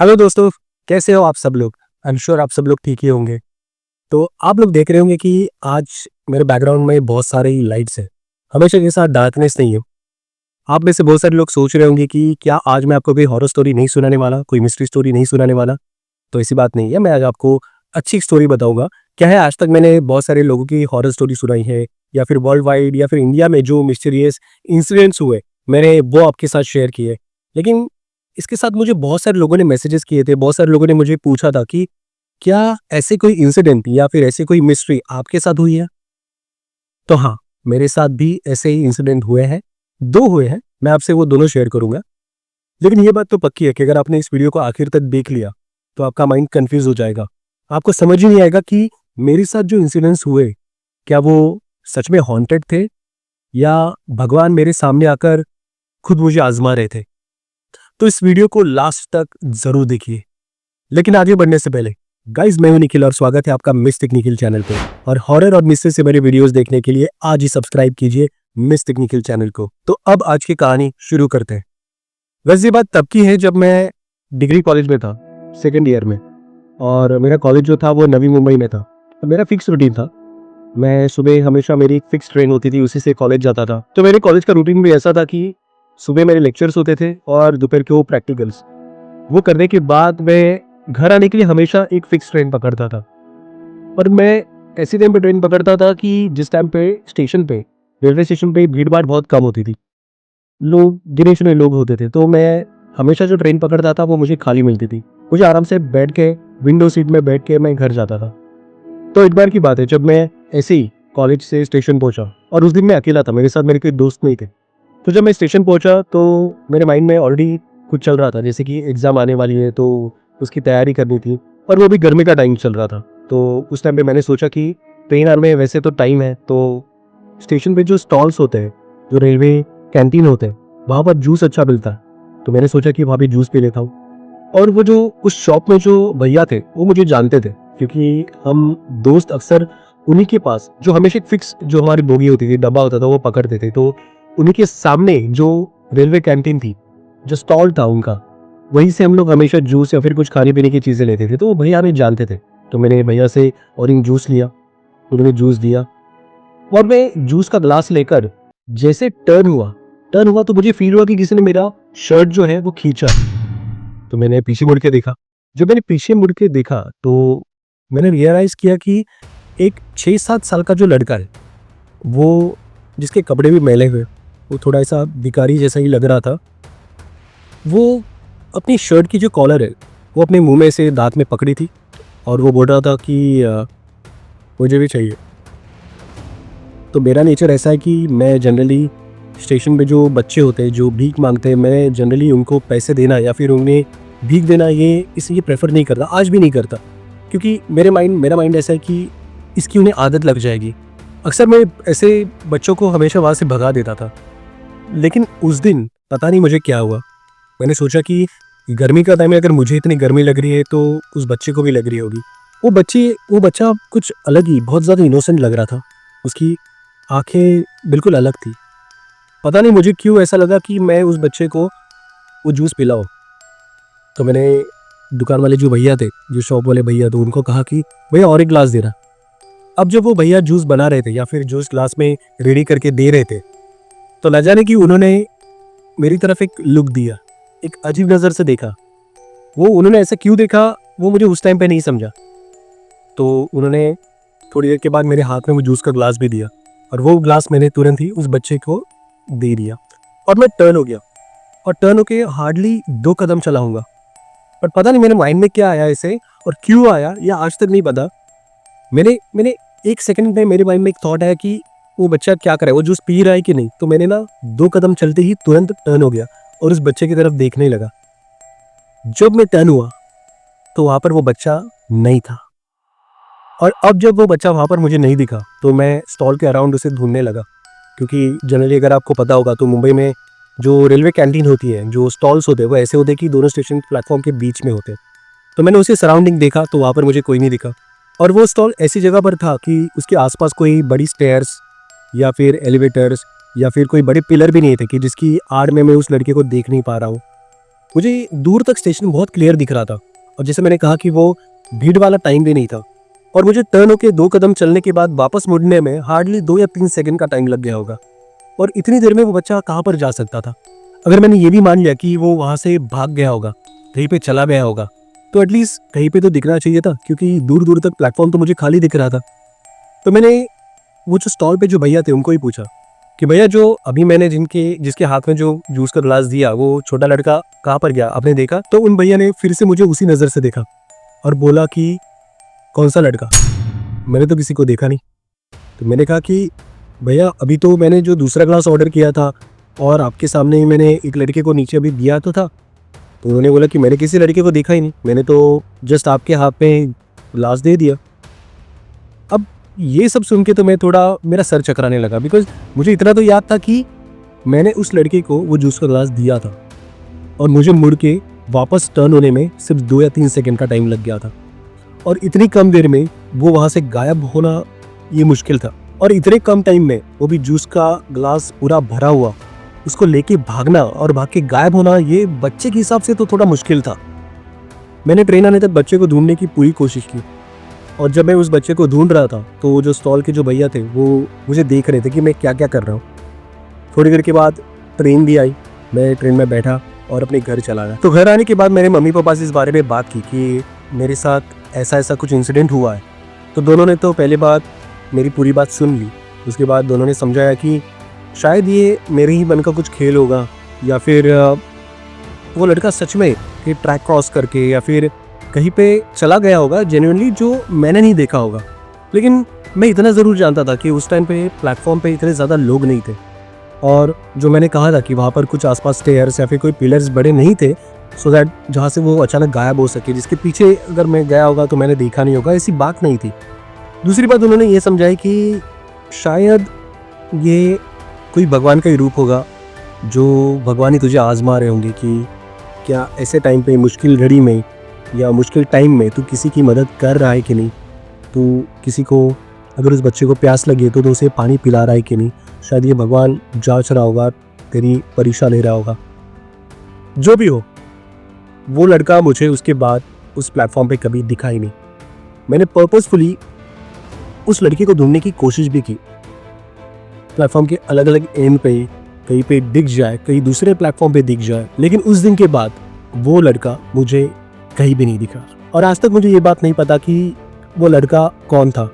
Hello दोस्तों, कैसे हो आप सब लोग। आई एम श्योर आप सब लोग ठीक ही होंगे। तो आप लोग देख रहे होंगे कि आज मेरे बैकग्राउंड में बहुत सारी लाइट्स हैं। हमेशा के साथ डार्कनेस नहीं है। आप में से बहुत सारे लोग सोच रहे होंगे कि क्या आज मैं आपको कोई हॉरर स्टोरी नहीं सुनाने वाला, कोई मिस्ट्री स्टोरी नहीं सुनाने वाला। तो ऐसी बात नहीं है, मैं आज आपको अच्छी स्टोरी बताऊंगा। क्या है, आज तक मैंने बहुत सारे लोगों की हॉरर स्टोरी सुनाई है, या फिर वर्ल्ड वाइड या फिर इंडिया में जो मिस्टीरियस इंसिडेंट्स हुए मैंने वो आपके साथ शेयर किए। लेकिन इसके साथ मुझे बहुत सारे लोगों ने मैसेजेस किए थे, बहुत सारे लोगों ने मुझे पूछा था कि क्या ऐसे कोई इंसिडेंट या फिर ऐसे कोई मिस्ट्री आपके साथ हुई है। तो हाँ, मेरे साथ भी ऐसे ही इंसिडेंट हुए हैं, दो हुए हैं। मैं आपसे वो दोनों शेयर करूंगा। लेकिन ये बात तो पक्की है कि अगर आपने इस वीडियो को आखिर तक देख लिया तो आपका माइंड कंफ्यूज हो जाएगा। आपको समझ ही नहीं आएगा कि मेरे साथ जो इंसिडेंट्स हुए क्या वो सच में हॉन्टेड थे, या भगवान मेरे सामने आकर खुद मुझे आजमा रहे थे। तो इस वीडियो को लास्ट तक जरूर देखिए। लेकिन आगे बढ़ने से पहले गाइस, मैं हूं निखिल और स्वागत है आपका मिस्टिक निखिल चैनल पे। और हॉरर और मिस्ट्री से मेरे वीडियोस देखने के लिए आज ही सब्सक्राइब कीजिए मिस्टिक निखिल चैनल को। तो अब आज की कहानी शुरू करते हैं। वैसे ये बात तब की है जब मैं डिग्री कॉलेज में था, सेकेंड ईयर में। और मेरा कॉलेज जो था वो नवी मुंबई में था। तो मेरा फिक्स रूटीन था, मैं सुबह हमेशा मेरी एक फिक्स ट्रेन होती थी, उसी से कॉलेज जाता था। तो मेरे कॉलेज का रूटीन भी ऐसा था कि सुबह मेरे लेक्चर्स होते थे और दोपहर के वो प्रैक्टिकल्स। वो करने के बाद मैं घर आने के लिए हमेशा एक फिक्स ट्रेन पकड़ता था। और मैं ऐसी टाइम पे ट्रेन पकड़ता था कि जिस टाइम पे स्टेशन पे, रेलवे स्टेशन पे भीड़ भाड़ बहुत कम होती थी, लोग गिने चुने लोग होते थे। तो मैं हमेशा जो ट्रेन पकड़ता था वो मुझे खाली मिलती थी। मुझे आराम से बैठ के विंडो सीट में बैठ के मैं घर जाता था। तो एक बार की बात है, जब मैं ऐसे ही कॉलेज से स्टेशन पहुंचा, और उस दिन मैं अकेला था, मेरे साथ मेरे कोई दोस्त नहीं थे। तो जब मैं स्टेशन पहुंचा तो मेरे माइंड में ऑलरेडी कुछ चल रहा था, जैसे कि एग्ज़ाम आने वाली है तो उसकी तैयारी करनी थी। और वो भी गर्मी का टाइम चल रहा था। तो उस टाइम पे मैंने सोचा कि ट्रेन आने में वैसे तो टाइम है, तो स्टेशन पे जो स्टॉल्स होते हैं, जो रेलवे कैंटीन होते हैं, वहाँ पर जूस अच्छा मिलता है। तो मैंने सोचा कि वहाँ पे जूस पी लेता हूँ। और वो जो उस शॉप में जो भैया थे वो मुझे जानते थे, क्योंकि हम दोस्त अक्सर उन्हीं के पास, जो हमेशा एक फिक्स जो हमारी बोगी होती थी, डब्बा होता था, वो पकड़ते थे। तो उन्हीं के सामने जो रेलवे कैंटीन थी, जो स्टॉल था उनका, वहीं से हम लोग हमेशा जूस या फिर कुछ खाने पीने की चीज़ें लेते थे। तो वो भैया हमें जानते थे। तो मैंने भैया से ऑरेंज जूस लिया, उन्होंने जूस दिया। और मैं जूस का ग्लास लेकर जैसे टर्न हुआ तो मुझे फील हुआ कि किसी ने मेरा शर्ट जो है वो खींचा। तो मैंने पीछे मुड़ के देखा। जब मैंने पीछे मुड़ के देखा तो मैंने रियलाइज़ किया कि एक 6-7 साल का जो लड़का है, वो जिसके कपड़े भी मैले हुए, वो थोड़ा ऐसा भिखारी जैसा ही लग रहा था। वो अपनी शर्ट की जो कॉलर है वो अपने मुंह में से दांत में पकड़ी थी, और वो बोल रहा था कि मुझे भी चाहिए। तो मेरा नेचर ऐसा है कि मैं जनरली स्टेशन पे जो बच्चे होते हैं जो भीख मांगते हैं, मैं जनरली उनको पैसे देना या फिर उन्हें भीख देना ये प्रेफर नहीं करता, आज भी नहीं करता। क्योंकि मेरा माइंड ऐसा है कि इसकी उन्हें आदत लग जाएगी। अक्सर मैं ऐसे बच्चों को हमेशा वहाँ से भगा देता था। लेकिन उस दिन पता नहीं मुझे क्या हुआ, मैंने सोचा कि गर्मी का टाइम है, अगर मुझे इतनी गर्मी लग रही है तो उस बच्चे को भी लग रही होगी। वो बच्चा कुछ अलग ही, बहुत ज़्यादा इनोसेंट लग रहा था। उसकी आंखें बिल्कुल अलग थी। पता नहीं मुझे क्यों ऐसा लगा कि मैं उस बच्चे को वो जूस पिलाऊं। तो मैंने दुकान वाले जो भैया थे, जो शॉप वाले भैया, तो उनको कहा कि भैया और एक ग्लास देना। अब जब वो भैया जूस बना रहे थे या फिर जूस ग्लास में रेडी करके दे रहे थे, तो न जाने कि उन्होंने मेरी तरफ एक लुक दिया, एक अजीब नज़र से देखा। वो उन्होंने ऐसा क्यों देखा वो मुझे उस टाइम पे नहीं समझा। तो उन्होंने थोड़ी देर के बाद मेरे हाथ में वो जूस का ग्लास भी दिया, और वो ग्लास मैंने तुरंत ही उस बच्चे को दे दिया। और मैं टर्न हो गया, और टर्न होके हार्डली 2 कदम चला हूँगा। पर पता नहीं मेरे माइंड में क्या आया ऐसे, और क्यों आया या आज तक नहीं पता। मैंने 1 सेकंड में मेरे माइंड में एक थॉट आया कि वो बच्चा क्या कर रहा है, वो जूस पी रहा है कि नहीं। तो मैंने ना 2 कदम चलते ही तुरंत टर्न हो गया और उस बच्चे की तरफ देखने लगा। जब मैं टर्न हुआ तो वहाँ पर वो बच्चा नहीं था। और अब जब वो बच्चा वहाँ पर मुझे नहीं दिखा तो मैं स्टॉल के अराउंड उसे ढूंढने लगा। क्योंकि जनरली अगर आपको पता होगा तो मुंबई में जो रेलवे कैंटीन होती है, जो स्टॉल्स होते हैं, वो ऐसे होते हैं कि दोनों स्टेशन प्लेटफॉर्म के बीच में होते हैं। तो मैंने उसे सराउंडिंग देखा तो वहाँ पर मुझे कोई नहीं दिखा। और वो स्टॉल ऐसी जगह पर था कि उसके आसपास कोई बड़ी स्टेयर्स या फिर एलिवेटर्स या फिर कोई बड़े पिलर भी नहीं थे कि जिसकी आड़ में मैं उस लड़के को देख नहीं पा रहा हूँ। मुझे दूर तक स्टेशन बहुत क्लियर दिख रहा था, और जैसे मैंने कहा कि वो भीड़ वाला टाइम भी नहीं था, और मुझे टर्न होके 2 कदम चलने के बाद वापस मुड़ने में हार्डली 2 या 3 सेकंड का टाइम लग गया होगा। और इतनी देर में वो बच्चा कहाँ पर जा सकता था? अगर मैंने ये भी मान लिया कि वो वहाँ से भाग गया होगा, कहीं पे चला गया होगा, तो एटलीस्ट कहीं पे तो दिखना चाहिए था, क्योंकि दूर दूर तक प्लेटफॉर्म तो मुझे खाली दिख रहा था। तो मैंने वो जो स्टॉल पे जो भैया थे उनको ही पूछा कि भैया, जो अभी मैंने जिसके हाथ में जो जूस का गिलास दिया, वो छोटा लड़का कहाँ पर गया, आपने देखा? तो उन भैया ने फिर से मुझे उसी नज़र से देखा और बोला कि कौन सा लड़का? मैंने तो किसी को देखा नहीं। तो मैंने कहा कि भैया, अभी तो मैंने जो दूसरा ग्लास ऑर्डर किया था और आपके सामने ही मैंने एक लड़के को नीचे अभी दिया तो था। तो उन्होंने बोला कि मैंने किसी लड़के को देखा ही नहीं, मैंने तो जस्ट आपके हाथ में ग्लास दे दिया। अब ये सब सुन के तो मैं थोड़ा, मेरा सर चकराने लगा, बिकॉज मुझे इतना तो याद था कि मैंने उस लड़के को वो जूस का ग्लास दिया था और मुझे मुड़ के वापस टर्न होने में सिर्फ 2 या 3 सेकंड का टाइम लग गया था, और इतनी कम देर में वो वहाँ से गायब होना ये मुश्किल था। और इतने कम टाइम में वो भी जूस का ग्लास पूरा भरा हुआ, उसको लेके भागना और भाग के गायब होना, ये बच्चे के हिसाब से तो थोड़ा मुश्किल था। मैंने ट्रेन आने तक बच्चे को ढूंढने की पूरी कोशिश की, और जब मैं उस बच्चे को ढूंढ रहा था तो वो जो स्टॉल के जो भैया थे वो मुझे देख रहे थे कि मैं क्या क्या कर रहा हूँ। थोड़ी देर के बाद ट्रेन भी आई, मैं ट्रेन में बैठा और अपने घर चला गया। तो घर आने के बाद मेरे मम्मी पापा से इस बारे में बात की कि मेरे साथ ऐसा ऐसा कुछ इंसिडेंट हुआ है। तो दोनों ने तो पहले बात मेरी पूरी बात सुन ली, उसके बाद दोनों ने समझाया कि शायद ये मेरे ही मन का कुछ खेल होगा, या फिर वो लड़का सच में कि ट्रैक क्रॉस करके या फिर कहीं पे चला गया होगा जेन्युइनली, जो मैंने नहीं देखा होगा। लेकिन मैं इतना ज़रूर जानता था कि उस टाइम पे प्लेटफॉर्म पे इतने ज़्यादा लोग नहीं थे, और जो मैंने कहा था कि वहाँ पर कुछ आसपास स्टेयर्स या फिर कोई पिलर्स बड़े नहीं थे सो दैट जहाँ से वो अचानक गायब हो सके, जिसके पीछे अगर मैं गया होगा तो मैंने देखा नहीं होगा, ऐसी बात नहीं थी। दूसरी बात उन्होंने ये समझाई कि शायद ये कोई भगवान का ही रूप होगा, जो भगवान ही तुझे आजमा रहे होंगे कि क्या ऐसे टाइम पे, मुश्किल घड़ी में या मुश्किल टाइम में तू किसी की मदद कर रहा है कि नहीं, तू किसी को, अगर उस बच्चे को प्यास लगी है तो उसे पानी पिला रहा है कि नहीं, शायद ये भगवान जांच रहा होगा, तेरी परीक्षा ले रहा होगा। जो भी हो, वो लड़का मुझे उसके बाद उस प्लेटफॉर्म पे कभी दिखा ही नहीं। मैंने पर्पसफुली उस लड़के को ढूंढने की कोशिश भी की, प्लेटफॉर्म के अलग अलग एंड पे, कहीं पे दिख जाए, कहीं दूसरे प्लेटफॉर्म पे दिख जाए, लेकिन उस दिन के बाद वो लड़का मुझे कहीं भी नहीं दिखा। और आज तक मुझे ये बात नहीं पता कि वो लड़का कौन था।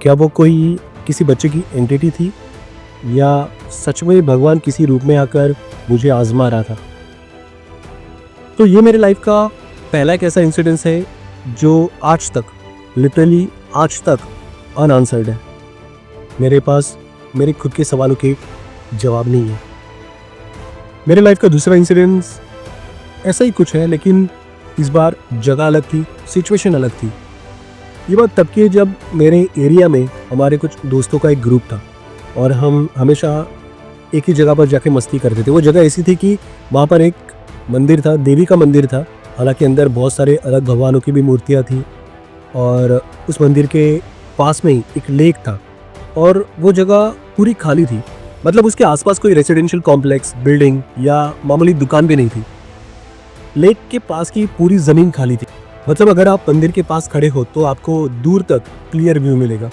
क्या वो कोई किसी बच्चे की एंटिटी थी, या सच में भगवान किसी रूप में आकर मुझे आजमा रहा था। तो ये मेरे लाइफ का पहला एक ऐसा इंसिडेंस है जो आज तक, लिटरली आज तक अनआंसर्ड है। मेरे पास मेरे खुद के सवालों के जवाब नहीं है। मेरे लाइफ का दूसरा इंसिडेंस ऐसा ही कुछ है, लेकिन इस बार जगह अलग थी, सिचुएशन अलग थी। ये बात तब की है जब मेरे एरिया में हमारे कुछ दोस्तों का एक ग्रुप था, और हम हमेशा एक ही जगह पर जाके मस्ती करते थे। वो जगह ऐसी थी कि वहाँ पर एक मंदिर था, देवी का मंदिर था, हालांकि अंदर बहुत सारे अलग भगवानों की भी मूर्तियाँ थी, और उस मंदिर के पास में ही एक लेक था, और वो जगह पूरी खाली थी। मतलब उसके आसपास कोई रेसिडेंशियल कॉम्प्लेक्स, बिल्डिंग या मामूली दुकान भी नहीं थी। लेक के पास की पूरी ज़मीन खाली थी। मतलब अगर आप मंदिर के पास खड़े हो तो आपको दूर तक क्लियर व्यू मिलेगा।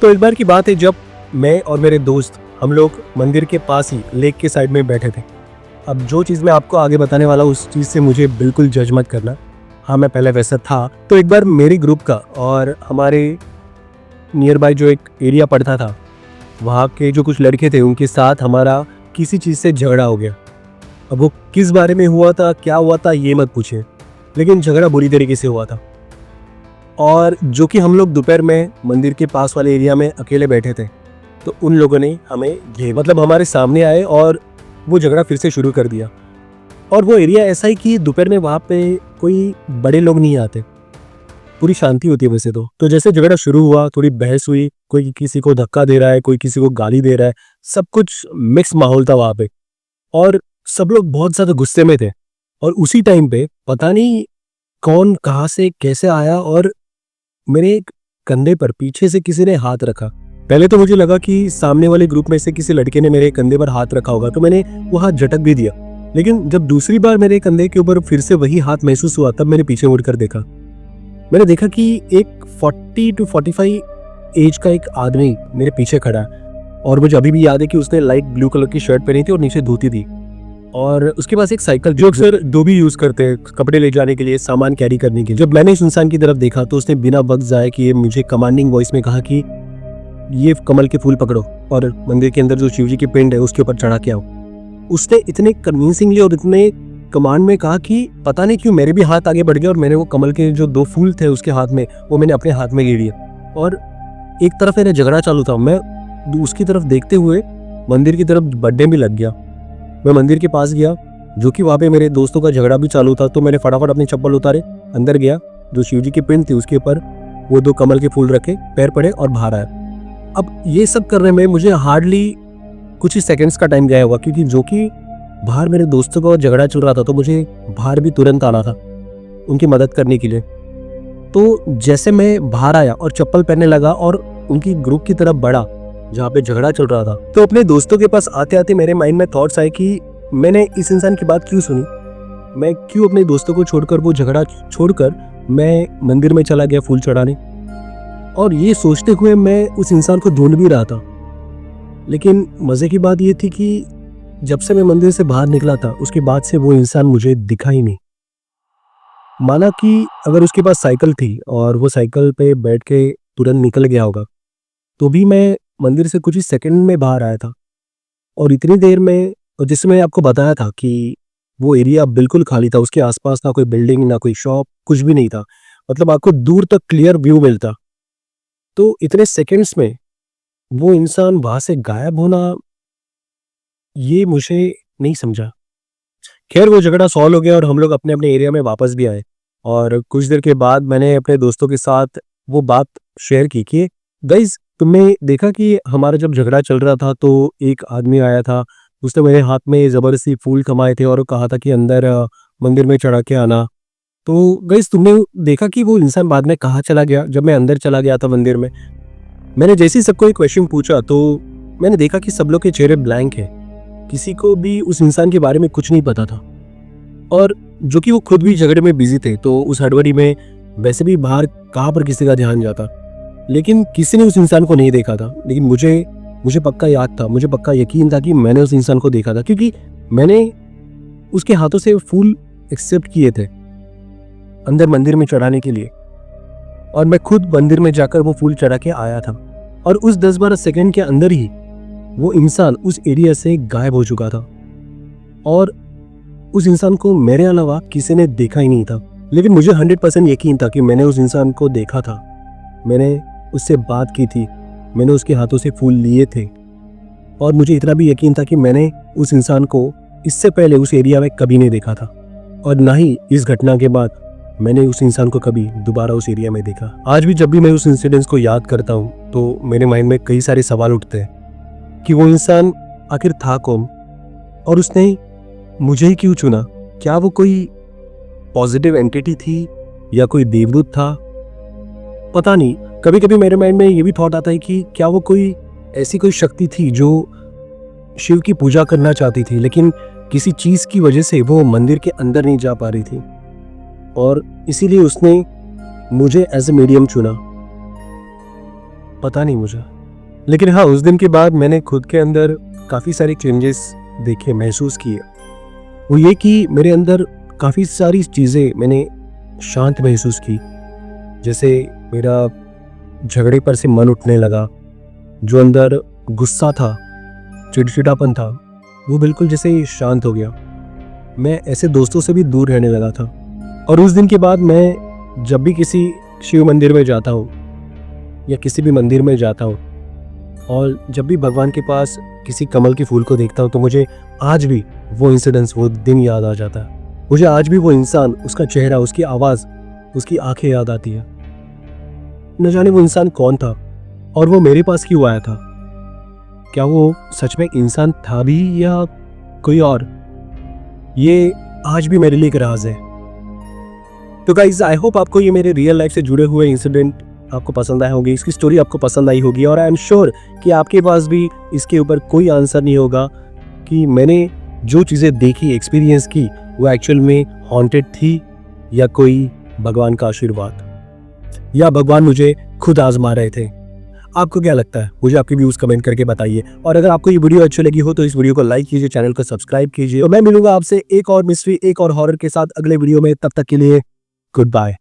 तो एक बार की बात है जब मैं और मेरे दोस्त, हम लोग मंदिर के पास ही लेक के साइड में बैठे थे। अब जो चीज़ मैं आपको आगे बताने वाला हूँ, उस चीज़ से मुझे बिल्कुल जज मत करना। हाँ, मैं पहले वैसा था। तो एक बार मेरे ग्रुप का और हमारे नियर बाय जो एक एरिया पड़ता था, वहाँ के जो कुछ लड़के थे, उनके साथ हमारा किसी चीज़ से झगड़ा हो गया। अब वो किस बारे में हुआ था, क्या हुआ था, ये मत पूछिए, लेकिन झगड़ा बुरी तरीके से हुआ था। और जो कि हम लोग दोपहर में मंदिर के पास वाले एरिया में अकेले बैठे थे, तो उन लोगों ने हमें मतलब हमारे सामने आए और वो झगड़ा फिर से शुरू कर दिया। और वो एरिया ऐसा ही कि दोपहर में वहाँ पे कोई बड़े लोग नहीं आते, पूरी शांति होती है वैसे तो जैसे झगड़ा शुरू हुआ, थोड़ी बहस हुई, कोई किसी को धक्का दे रहा है, कोई किसी को गाली दे रहा है, सब कुछ मिक्स माहौल था वहाँ पे, और सब लोग बहुत ज़्यादा गुस्से में थे। और उसी टाइम पे पता नहीं कौन कहाँ से कैसे आया और मेरे कंधे पर पीछे से किसी ने हाथ रखा। पहले तो मुझे लगा कि सामने वाले ग्रुप में से किसी लड़के ने मेरे कंधे पर हाथ रखा होगा, तो मैंने वो हाथ झटक भी दिया। लेकिन जब दूसरी बार मेरे कंधे के ऊपर फिर से वही हाथ महसूस हुआ, तब मैंने पीछे मुड़कर देखा। मैंने देखा कि एक 40 to 45 एज का एक आदमी मेरे पीछे खड़ा है, और मुझे अभी भी याद है कि उसने लाइट ब्लू कलर की शर्ट पहनी थी और नीचे धोती थी, और उसके पास एक साइकिल, जो अक्सर धोबी यूज करते हैं कपड़े ले जाने के लिए, सामान कैरी करने के लिए। जब मैंने इस इंसान की तरफ देखा तो उसने बिना वक्त जाए किए मुझे कमांडिंग वॉइस में कहा कि ये कमल के फूल पकड़ो और मंदिर के अंदर जो शिव जी की पिंड है उसके ऊपर चढ़ा के आओ। उसने इतने कन्विंसिंगली और इतने कमांड में कहा कि पता नहीं क्यों मेरे भी हाथ आगे बढ़ गए, और मैंने वो कमल के जो 2 फूल थे उसके हाथ में, वो मैंने अपने हाथ में ले लिए, और एक तरफ मेरा झगड़ा चालू था। मैं उसकी तरफ देखते हुए मंदिर की तरफ बढ़ने भी लग गया। मैं मंदिर के पास गया, जो कि वहाँ पे मेरे दोस्तों का झगड़ा भी चालू था, तो मैंने फटाफट अपनी चप्पल उतारे, अंदर गया, जो शिव जी की पिंड थी उसके ऊपर वो 2 कमल के फूल रखे, पैर पड़े और बाहर आया। अब ये सब करने में मुझे हार्डली कुछ ही सेकंड्स का टाइम गया हुआ, क्योंकि जो कि बाहर मेरे दोस्तों का झगड़ा चल रहा था, तो मुझे बाहर भी तुरंत आना था उनकी मदद करने के लिए। तो जैसे मैं बाहर आया और चप्पल पहनने लगा और उनकी ग्रुप की तरफ बढ़ा जहाँ पे झगड़ा चल रहा था, तो अपने दोस्तों के पास आते आते मेरे माइंड में थॉट्स आए कि मैंने इस इंसान की बात क्यों सुनी, मैं क्यों अपने दोस्तों को छोड़कर, वो झगड़ा छोड़कर मैं मंदिर में चला गया फूल चढ़ाने। और ये सोचते हुए मैं उस इंसान को ढूंढ भी रहा था। लेकिन मज़े की बात ये थी कि जब से मैं मंदिर से बाहर निकला था, उसके बाद से वो इंसान मुझे दिखा ही नहीं। माना कि अगर उसके पास साइकिल थी और वो साइकिल पे बैठ के तुरंत निकल गया होगा, तो भी मैं मंदिर से कुछ ही सेकंड में बाहर आया था। और इतनी देर में, और जिसमें मैंने आपको बताया था कि वो एरिया बिल्कुल खाली था, उसके आसपास ना कोई बिल्डिंग, ना कोई शॉप, कुछ भी नहीं था, मतलब आपको दूर तक क्लियर व्यू मिलता। तो इतने सेकंड्स में वो इंसान वहां से गायब होना, ये मुझे नहीं समझा। खैर वो झगड़ा सॉल्व हो गया और हम लोग अपने अपने एरिया में वापस भी आए, और कुछ देर के बाद मैंने अपने दोस्तों के साथ वो बात शेयर की कि गाइज, तुमने देखा कि हमारा जब झगड़ा चल रहा था तो एक आदमी आया था, उसने मेरे हाथ में ज़बरदस्ती फूल थमाए थे और कहा था कि अंदर मंदिर में चढ़ा के आना। तो गाइज, तुमने देखा कि वो इंसान बाद में कहाँ चला गया जब मैं अंदर चला गया था मंदिर में? मैंने जैसे ही सबको एक क्वेश्चन पूछा तो मैंने देखा कि सब लोग के चेहरे ब्लैंक हैं, किसी को भी उस इंसान के बारे में कुछ नहीं पता था, और जो कि वो खुद भी झगड़े में बिजी थे, तो उस हड़बड़ी में वैसे भी बाहर कहाँ पर किसी का ध्यान जाता। लेकिन किसी ने उस इंसान को नहीं देखा था। लेकिन मुझे पक्का याद था, मुझे पक्का यकीन था कि मैंने उस इंसान को देखा था, क्योंकि मैंने उसके हाथों से फूल एक्सेप्ट किए थे अंदर मंदिर में चढ़ाने के लिए, और मैं खुद मंदिर में जाकर वो फूल चढ़ा के आया था। और उस 10-12 सेकंड के अंदर ही वो इंसान उस एरिया से गायब हो चुका था, और उस इंसान को मेरे अलावा किसी ने देखा ही नहीं था। लेकिन मुझे 100% यकीन था कि मैंने उस इंसान को देखा था, मैंने उससे बात की थी, मैंने उसके हाथों से फूल लिए थे, और मुझे इतना भी यकीन था कि मैंने उस इंसान को इससे पहले उस एरिया में कभी नहीं देखा था, और ना ही इस घटना के बाद मैंने उस इंसान को कभी दोबारा उस एरिया में देखा। आज भी जब भी मैं उस इंसिडेंस को याद करता हूँ तो मेरे माइंड में कई सारे सवाल उठते हैं कि वो इंसान आखिर था कौन, और उसने मुझे ही क्यों चुना? क्या वो कोई पॉजिटिव एंटिटी थी या कोई देवदूत था? पता नहीं। कभी कभी मेरे माइंड में ये भी थॉट आता है कि क्या वो कोई ऐसी कोई शक्ति थी जो शिव की पूजा करना चाहती थी, लेकिन किसी चीज़ की वजह से वो मंदिर के अंदर नहीं जा पा रही थी, और इसीलिए उसने मुझे एज ए मीडियम चुना। पता नहीं मुझे। लेकिन हाँ, उस दिन के बाद मैंने खुद के अंदर काफ़ी सारे चेंजेस देखे, महसूस किए। वो ये कि मेरे अंदर काफ़ी सारी चीज़ें मैंने शांत महसूस की, जैसे मेरा झगड़े पर से मन उठने लगा, जो अंदर गुस्सा था, चिड़चिड़ापन था, वो बिल्कुल जैसे शांत हो गया। मैं ऐसे दोस्तों से भी दूर रहने लगा था। और उस दिन के बाद मैं जब भी किसी शिव मंदिर में जाता हूँ या किसी भी मंदिर में जाता हूँ, और जब भी भगवान के पास किसी कमल के फूल को देखता हूँ, तो मुझे आज भी वो इंसिडेंस, वो दिन याद आ जाता है। मुझे आज भी वो इंसान, उसका चेहरा, उसकी आवाज़, उसकी आंखें याद आती है। न जाने वो इंसान कौन था और वो मेरे पास क्यों आया था। क्या वो सच में इंसान था भी या कोई और? ये आज भी मेरे लिए एक राज है। तो गाइज, आई होप आपको ये मेरे रियल लाइफ से जुड़े हुए इंसिडेंट आपको पसंद आए होंगे, इसकी स्टोरी आपको पसंद आई होगी, और आई एम श्योर कि आपके पास भी इसके ऊपर कोई आंसर नहीं होगा कि मैंने जो चीज़ें देखी, एक्सपीरियंस की, वो एक्चुअल में हॉन्टेड थी या कोई भगवान का आशीर्वाद, या भगवान मुझे खुद आजमा रहे थे? आपको क्या लगता है? मुझे आपके व्यूज़ कमेंट करके बताइए। और अगर आपको ये वीडियो अच्छी लगी हो तो इस वीडियो को लाइक कीजिए, चैनल को सब्सक्राइब कीजिए। और मैं मिलूंगा आपसे एक और मिस्ट्री, एक और हॉरर के साथ अगले वीडियो में। तब तक के लिए गुड बाय।